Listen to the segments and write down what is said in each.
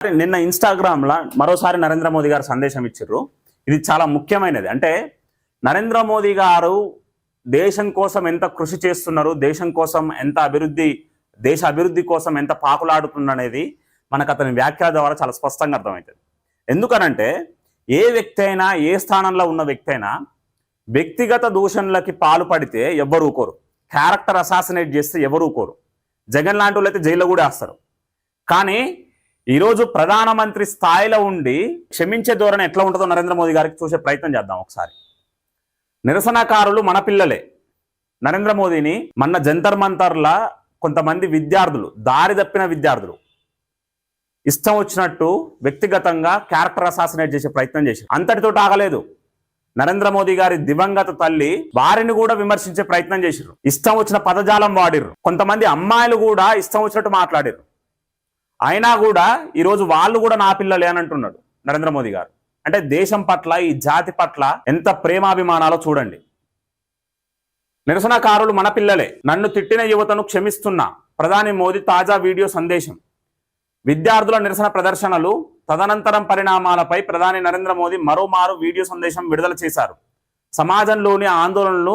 నిన్న ఇన్స్టాగ్రామ్లో మరోసారి నరేంద్ర మోదీ గారు సందేశం ఇచ్చారు. ఇది చాలా ముఖ్యమైనది. అంటే నరేంద్ర మోదీ గారు దేశం కోసం ఎంత కృషి చేస్తున్నారు, దేశం కోసం ఎంత దేశ అభివృద్ధి కోసం ఎంత పాకులాడుతుందనేది మనకు అతని వ్యాఖ్యల ద్వారా చాలా స్పష్టంగా అర్థమవుతుంది. ఎందుకనంటే ఏ వ్యక్తి అయినా, ఏ స్థానంలో ఉన్న వ్యక్తి అయినా వ్యక్తిగత దూషణలకి పాల్పడితే ఎవ్వరు ఊకోరు. క్యారెక్టర్ అసాసినేట్ చేస్తే ఎవరు ఊకోరు. జగన్ లాంటి వాళ్ళు అయితే జైల్లో కూడా వేస్తారు. కానీ ఈరోజు ప్రధానమంత్రి స్థాయిలో ఉండి క్షమించే ధోరణి ఎట్లా ఉంటుందో నరేంద్ర మోదీ గారికి చూసే ప్రయత్నం చేద్దాం ఒకసారి. నిరసనకారులు మన పిల్లలే. నరేంద్ర మోదీని మొన్న జంతర్ మంతర్లా కొంతమంది విద్యార్థులు, దారి తప్పిన విద్యార్థులు ఇష్టం వచ్చినట్టు వ్యక్తిగతంగా క్యారెక్టర్ అసాసినేట్ చేసే ప్రయత్నం చేశారు. అంతటితో ఆగలేదు. నరేంద్ర మోదీ గారి దివంగత తల్లి వారిని కూడా విమర్శించే ప్రయత్నం చేశారు. ఇష్టం వచ్చిన పదజాలం వాడిర్రు. కొంతమంది అమ్మాయిలు కూడా ఇష్టం వచ్చినట్టు మాట్లాడారు. అయినా కూడా ఈరోజు వాళ్ళు కూడా నా పిల్లలే అని అంటున్నాడు నరేంద్ర మోదీ గారు. అంటే దేశం పట్ల, ఈ జాతి పట్ల ఎంత ప్రేమాభిమానాలో చూడండి. నిరసనకారులు మన పిల్లలే, నన్ను తిట్టిన యువతను క్షమిస్తున్నా, ప్రధాని మోదీ తాజా వీడియో సందేశం. విద్యార్థుల నిరసన ప్రదర్శనలు, తదనంతరం పరిణామాలపై ప్రధాని నరేంద్ర మోదీ మరోమారు వీడియో సందేశం విడుదల చేశారు. సమాజంలోని ఆందోళనలు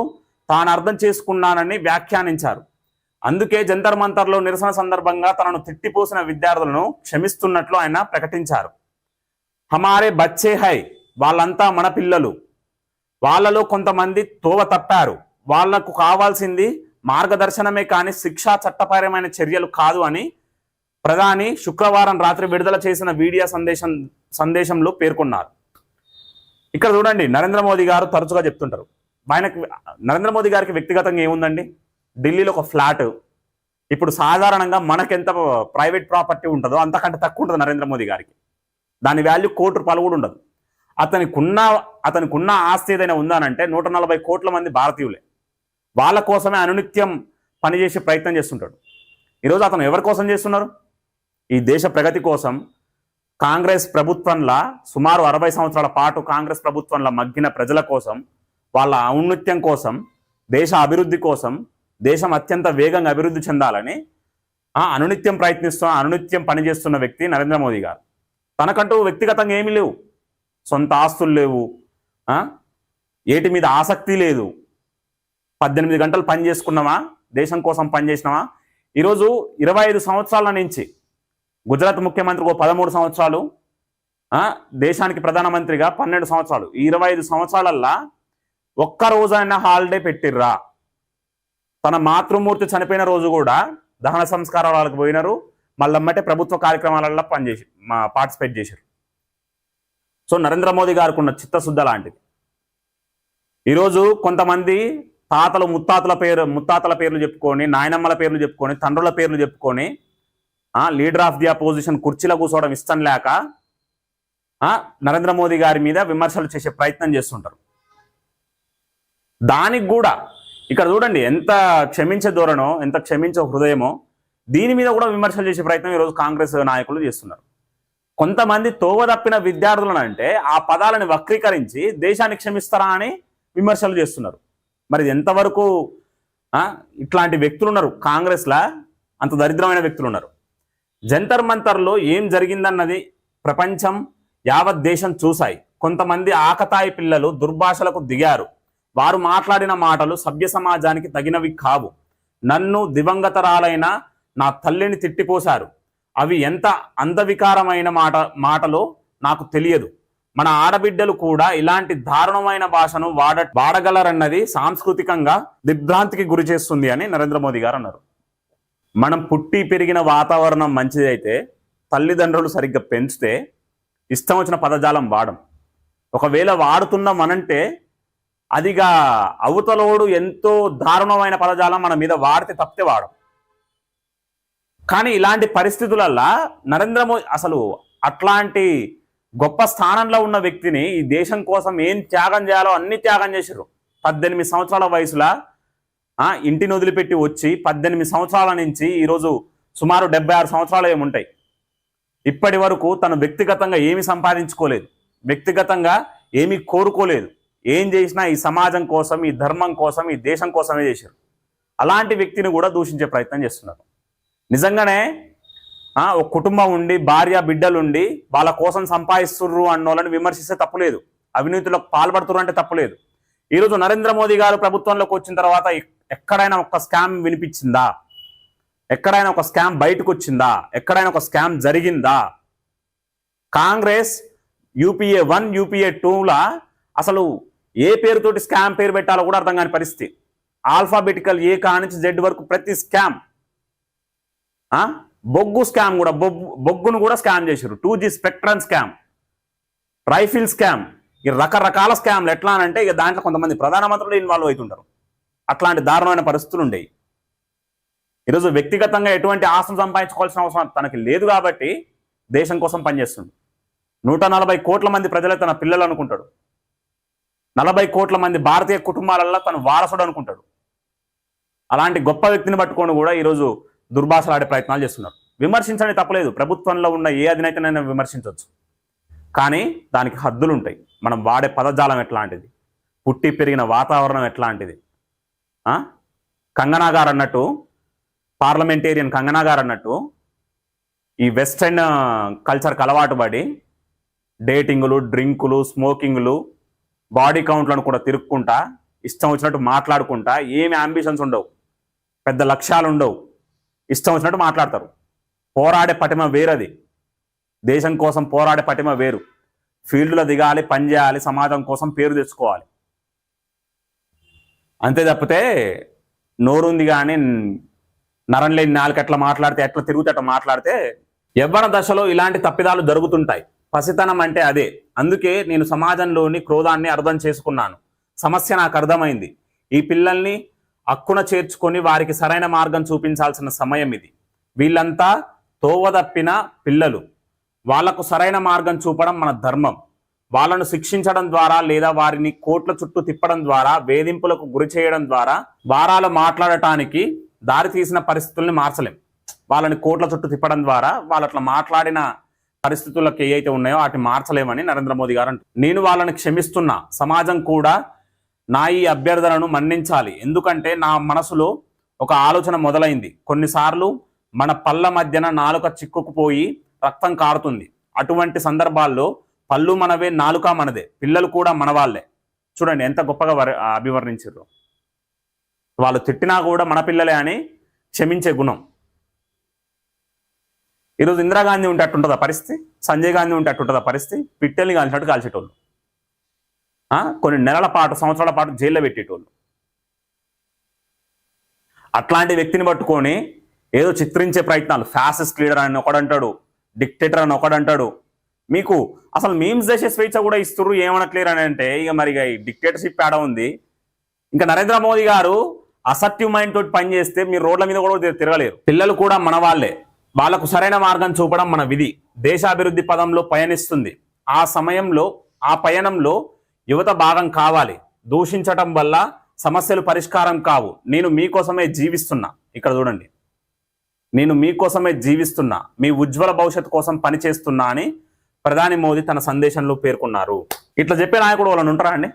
తాను అర్థం చేసుకున్నానని వ్యాఖ్యానించారు. అందుకే జంతర్ మంతర్లో నిరసన సందర్భంగా తనను తిట్టిపోసిన విద్యార్థులను క్షమిస్తున్నట్లు ఆయన ప్రకటించారు. హమారే బచ్చే హై, వాళ్ళంతా మన పిల్లలు, వాళ్ళలో కొంతమంది తోవ తప్పారు, వాళ్లకు కావాల్సింది మార్గదర్శనమే కానీ శిక్షా చట్టపరమైన చర్యలు కాదు అని ప్రధాని శుక్రవారం రాత్రి విడుదల చేసిన వీడియో సందేశంలో పేర్కొన్నారు. ఇక్కడ చూడండి, నరేంద్ర మోదీ గారు తరచుగా చెప్తుంటారు, నరేంద్ర మోదీ గారికి వ్యక్తిగతంగా ఏముందండి? ఢిల్లీలో ఒక ఫ్లాట్. ఇప్పుడు సాధారణంగా మనకెంత ప్రైవేట్ ప్రాపర్టీ ఉంటుందో అంతకంటే తక్కువ ఉంటుంది నరేంద్ర మోదీ గారికి. దాని వాల్యూ ₹1 కూడా ఉండదు. అతనికి ఉన్న ఆస్తి ఏదైనా ఉందానంటే 140 కోట్ల మంది భారతీయులే. వాళ్ళ కోసమే అనునిత్యం పనిచేసే ప్రయత్నం చేస్తుంటాడు. ఈరోజు అతను ఎవరి కోసం చేస్తున్నారు? ఈ దేశ ప్రగతి కోసం. కాంగ్రెస్ ప్రభుత్వంలో సుమారు 60 సంవత్సరాల పాటు కాంగ్రెస్ ప్రభుత్వంలో మగ్గిన ప్రజల కోసం, వాళ్ళ ఔన్నత్యం కోసం, దేశ అభివృద్ధి కోసం, దేశం అత్యంత వేగంగా అభివృద్ధి చెందాలని అనునిత్యం పనిచేస్తున్న వ్యక్తి నరేంద్ర మోదీ గారు. తనకంటూ వ్యక్తిగతంగా ఏమీ లేవు, సొంత ఆస్తులు లేవు, ఏటి మీద ఆసక్తి లేదు. 18 గంటలు పని చేసుకున్నామా, దేశం కోసం పనిచేసినామా? ఈరోజు 25 సంవత్సరాల నుంచి గుజరాత్ ముఖ్యమంత్రికి 13 సంవత్సరాలు, దేశానికి ప్రధానమంత్రిగా 12 సంవత్సరాలు. ఈ 25 సంవత్సరాలల్లా ఒక్క రోజైనా హాలిడే పెట్టిర్రా? తన మాతృమూర్తి చనిపోయిన రోజు కూడా దహన సంస్కారాలకు పోయినారు, మళ్ళమ్మటే ప్రభుత్వ కార్యక్రమాలలో పార్టిసిపేట్ చేశారు. సో నరేంద్ర మోదీ గారికి ఉన్న చిత్తశుద్ధ లాంటిది. ఈరోజు కొంతమంది తాతలు ముత్తాతల పేర్లు చెప్పుకొని, నాయనమ్మల పేర్లు చెప్పుకొని, తండ్రుల పేర్లు చెప్పుకొని లీడర్ ఆఫ్ ది అపోజిషన్ కుర్చీలో కూర్చోవడం ఇష్టం లేక నరేంద్ర మోదీ గారి మీద విమర్శలు చేసే ప్రయత్నం చేస్తుంటారు. దానికి కూడా ఇక్కడ చూడండి, ఎంత క్షమించే ధోరణో, ఎంత క్షమించే హృదయమో, దీని మీద కూడా విమర్శలు చేసే ప్రయత్నం ఈరోజు కాంగ్రెస్ నాయకులు చేస్తున్నారు. కొంతమంది తోవ తప్పిన విద్యార్థులను అంటే ఆ పదాలను వక్రీకరించి దేశాన్ని క్షమిస్తారా అని విమర్శలు చేస్తున్నారు. మరి ఎంతవరకు ఇట్లాంటి వ్యక్తులు ఉన్నారు కాంగ్రెస్లా? అంత దరిద్రమైన వ్యక్తులు ఉన్నారు. జంతర్ మంతర్లో ఏం జరిగిందన్నది ప్రపంచం, యావత్ దేశం చూశాయి. కొంతమంది ఆకతాయి పిల్లలు దుర్భాషలకు దిగారు. వారు మాట్లాడిన మాటలు సభ్య సమాజానికి తగినవి కావు. నన్ను, దివంగతరాలైన నా తల్లిని తిట్టిపోశారు. అవి ఎంత అందవికారమైన మాటలో నాకు తెలియదు. మన ఆడబిడ్డలు కూడా ఇలాంటి దారుణమైన భాషను వాడగలరన్నది సాంస్కృతికంగా దిగ్భ్రాంతికి గురి చేస్తుంది అని నరేంద్ర మోదీ గారు అన్నారు. మనం పుట్టి పెరిగిన వాతావరణం మంచిదైతే, తల్లిదండ్రులు సరిగ్గా పెంచితే ఇష్టం వచ్చిన పదజాలం వాడం. ఒకవేళ వాడుతున్నామనంటే అదిగా అవతలోడు ఎంతో దారుణమైన పదజాలం మన మీద వాడితే తప్పితే వాడం. కానీ ఇలాంటి పరిస్థితులల్లా నరేంద్ర మోదీ అసలు అట్లాంటి గొప్ప స్థానంలో ఉన్న వ్యక్తిని ఈ దేశం కోసం ఏం త్యాగం చేయాలో అన్ని త్యాగం చేశారు. 18 సంవత్సరాల వయసులో ఇంటిని వదిలిపెట్టి వచ్చి 18 సంవత్సరాల నుంచి ఈరోజు సుమారు 76 సంవత్సరాలు ఏముంటాయి. ఇప్పటి వరకు తను వ్యక్తిగతంగా ఏమి సంపాదించుకోలేదు, వ్యక్తిగతంగా ఏమీ కోరుకోలేదు. ఏం చేసినా ఈ సమాజం కోసం, ఈ ధర్మం కోసం, ఈ దేశం కోసమే చేశారు. అలాంటి వ్యక్తిని కూడా దూషించే ప్రయత్నం చేస్తున్నారు. నిజంగానే ఒక కుటుంబం ఉండి భార్య బిడ్డలు ఉండి వాళ్ళ కోసం సంపాదిస్తుర్రు అన్న వాళ్ళని విమర్శిస్తే తప్పులేదు, అవినీతిలోకి పాల్పడుతున్నారు అంటే తప్పులేదు. ఈరోజు నరేంద్ర మోదీ గారు ప్రభుత్వంలోకి వచ్చిన తర్వాత ఎక్కడైనా ఒక స్కామ్ వినిపించిందా? ఎక్కడైనా ఒక స్కామ్ బయటకు వచ్చిందా? ఎక్కడైనా ఒక స్కామ్ జరిగిందా? కాంగ్రెస్ యూపీఏ 1 యూపీఏ 2లా అసలు ఏ పేరుతోటి స్కామ్ పేరు పెట్టాలో కూడా అర్థం కాని పరిస్థితి. ఆల్ఫాబెటికల్ ఏ కానించి జెడ్ వరకు ప్రతి స్కామ్. బొగ్గు స్కామ్ కూడా, బొగ్గును కూడా స్కామ్ చేశారు. 2G spectrum scam, rifle scam, ఈ రకరకాల స్కామ్లు. ఎట్లా అంటే ఇక దాంట్లో కొంతమంది ప్రధానమంత్రులు ఇన్వాల్వ్ అవుతుంటారు. అట్లాంటి దారుణమైన పరిస్థితులు ఉండేవి. ఈరోజు వ్యక్తిగతంగా ఎటువంటి ఆస్తులు సంపాదించుకోవాల్సిన అవసరం తనకి లేదు కాబట్టి దేశం కోసం పనిచేస్తుంది. 140 కోట్ల మంది ప్రజలే తన పిల్లలు అనుకుంటాడు. 40 కోట్ల మంది భారతీయ కుటుంబాలలో తను వారసుడు అనుకుంటాడు. అలాంటి గొప్ప వ్యక్తిని పట్టుకొని కూడా ఈరోజు దుర్భాషలాడే ప్రయత్నాలు చేస్తున్నారు. విమర్శించండి, తప్పలేదు. ప్రభుత్వంలో ఉన్న ఏ అధినేతనైనా విమర్శించవచ్చు, కానీ దానికి హద్దులు ఉంటాయి. మనం వాడే పదజాలం ఎట్లాంటిది, పుట్టి పెరిగిన వాతావరణం ఎట్లాంటిది. కంగనా గారు అన్నట్టు, పార్లమెంటేరియన్ కంగనా గారు అన్నట్టు, ఈ వెస్టర్న్ కల్చర్కి అలవాటు పడి డేటింగులు, డ్రింకులు, స్మోకింగ్లు, బాడీ కౌంట్లను కూడా తిరుక్కుంటా ఇష్టం వచ్చినట్టు మాట్లాడుకుంటా, ఏమి అంబిషన్స్ ఉండవు, పెద్ద లక్ష్యాలు ఉండవు, ఇష్టం వచ్చినట్టు మాట్లాడతారు. పోరాడే పటిమ వేరది. దేశం కోసం పోరాడే పటిమ వేరు. ఫీల్డ్లో దిగాలి, పని చేయాలి, సమాజం కోసం పేరు తెచ్చుకోవాలి. అంతే తప్పితే నోరుంది కానీ నరం లేని నాలుగు ఎట్లా మాట్లాడితే, ఎట్లా తిరుగుతే అట్లా మాట్లాడితే యవ్వన దశలో ఇలాంటి తప్పిదాలు జరుగుతుంటాయి. పసితనం అంటే అదే. అందుకే నేను సమాజంలోని క్రోధాన్ని అర్థం చేసుకున్నాను. సమస్య నాకు అర్థమైంది. ఈ పిల్లల్ని హక్కున చేర్చుకొని వారికి సరైన మార్గం చూపించాల్సిన సమయం ఇది. వీళ్ళంతా తోవదప్పిన పిల్లలు. వాళ్లకు సరైన మార్గం చూపడం మన ధర్మం. వాళ్ళను శిక్షించడం ద్వారా లేదా వారిని కోట్ల చుట్టూ తిప్పడం ద్వారా, వేధింపులకు గురి చేయడం ద్వారా వారాలు మాట్లాడటానికి దారి తీసిన పరిస్థితుల్ని మార్చలేం. వాళ్ళని కోట్ల చుట్టూ తిప్పడం ద్వారా వాళ్ళు అట్లా మాట్లాడిన పరిస్థితులకు ఏవైతే ఉన్నాయో వాటిని మార్చలేమని నరేంద్ర మోదీ గారు అంటారు. నేను వాళ్ళని క్షమిస్తున్నా. సమాజం కూడా నా ఈ అభ్యర్థనను మన్నించాలి. ఎందుకంటే నా మనసులో ఒక ఆలోచన మొదలైంది. కొన్నిసార్లు మన పళ్ళ మధ్యన నాలుక చిక్కుకుపోయి రక్తం కారుతుంది. అటువంటి సందర్భాల్లో పళ్ళు మనవే, నాలుక మనదే, పిల్లలు కూడా మన వాళ్ళే. చూడండి ఎంత గొప్పగా అభివర్ణించారు. వాళ్ళు తిట్టినా కూడా మన పిల్లలే అని క్షమించే గుణం. ఈరోజు ఇందిరాగాంధీ ఉంటే అట్టుంటుందా పరిస్థితి? సంజయ్ గాంధీ ఉంటే అట్టుంటుందా పరిస్థితి? పిట్టెల్ని కాల్చినట్టు కాల్చేటోళ్ళు, కొన్ని నెలల పాటు, సంవత్సరాల పాటు జైల్లో పెట్టేటోళ్ళు. అట్లాంటి వ్యక్తిని పట్టుకొని ఏదో చిత్రించే ప్రయత్నాలు. ఫ్యాసిస్ట్ లీడర్ అని ఒకడంటాడు, డిక్టేటర్ అని ఒకడంటాడు. మీకు అసలు మీమ్స్ చేసే స్వేచ్ఛ కూడా ఇస్తుర్రు, ఏమనట్లేరు అని అంటే ఇక మరి ఈ డిక్టేటర్షిప్ ఆడ ఉంది. ఇంకా నరేంద్ర మోదీ గారు అసర్టివ్ మైండ్ తోటి పనిచేస్తే మీరు రోడ్ల మీద కూడా తిరగలేరు. పిల్లలు కూడా మన వాళ్ళే. వాళ్లకు సరైన మార్గం చూపడం మన విధి. దేశాభివృద్ధి పదంలో పయనిస్తుంది. ఆ సమయంలో, ఆ పయనంలో యువత భాగం కావాలి. దూషించటం వల్ల సమస్యలు పరిష్కారం కావు. నేను మీకోసమే జీవిస్తున్నా. ఇక్కడ చూడండి, నేను మీకోసమే జీవిస్తున్నా, మీ ఉజ్వల భవిష్యత్తు కోసం పనిచేస్తున్నా అని ప్రధాని మోదీ తన సందేశంలో పేర్కొన్నారు. ఇట్లా చెప్పే నాయకుడు వాళ్ళని ఉంటారా అండి?